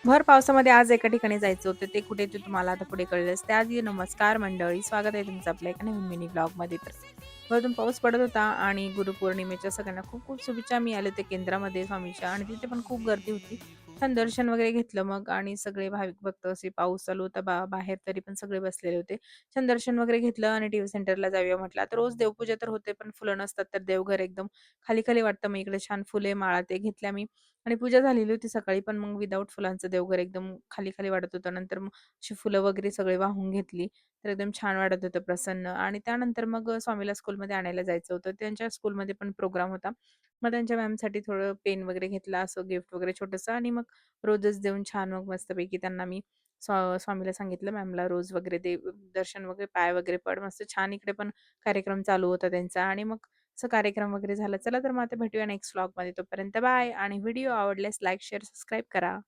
भर पावसामध्ये आज एका ठिकाणी जायचं होतं. ते कुठे ते तुम्हाला आता पुढे कळेलच. त्याआधी नमस्कार मंडळी, स्वागत आहे तुमचं आपल्या एका नवीन मिनी ब्लॉगमध्ये. तर वरतून पाऊस पडत होता आणि गुरुपौर्णिमेच्या सगळ्यांना खूप खूप शुभेच्छा. मी आले होते केंद्रामध्ये स्वामीच्या आणि तिथे पण खूप गर्दी होती. छान दर्शन वगैरे घेतलं मग आणि सगळे भाविक भक्त असे पाऊस चालू होता बाहेर तरी पण सगळे बसलेले होते. छान दर्शन वगैरे घेतलं आणि टीव्ही सेंटरला जाऊया म्हटलं. आता रोज देवपूजा तर होते पण फुलं नसतात तर देवघर एकदम खाली-खाली वाटतं. मग इकडे छान फुले, माळा ते घेतल्या मी आणि पूजा झालेली होती सकाळी पण मग विदाऊट फुलांचं देवघर एकदम खाली-खाली वाटत होतं. नंतर मग अशी फुलं वगैरे सगळे वाहून घेतली. तर एकदम छान वाटत होतं प्रसन्न आणि त्यानंतर मग स्वामीला स्कूलमध्ये आणायला जायचं होतं. त्यांच्या स्कूलमध्ये पण प्रोग्राम होता. मग त्यांच्या मॅमसाठी थोडं पेन वगैरे घेतला, असं गिफ्ट वगैरे छोटंसं आणि मग रोजच देऊन छान मग मस्तपैकी त्यांना मी स्वामीला सांगितलं मॅमला रोज वगैरे दे, दर्शन वगैरे पाय वगैरे पड. मस्त छान इकडे पण कार्यक्रम चालू होता त्यांचा आणि मग असं कार्यक्रम वगैरे झाला. चला तर मग आता भेटूया नेक्स्ट व्लॉगमध्ये. तोपर्यंत बाय आणि व्हिडिओ आवडल्यास लाईक, शेअर, सबस्क्राईब करा.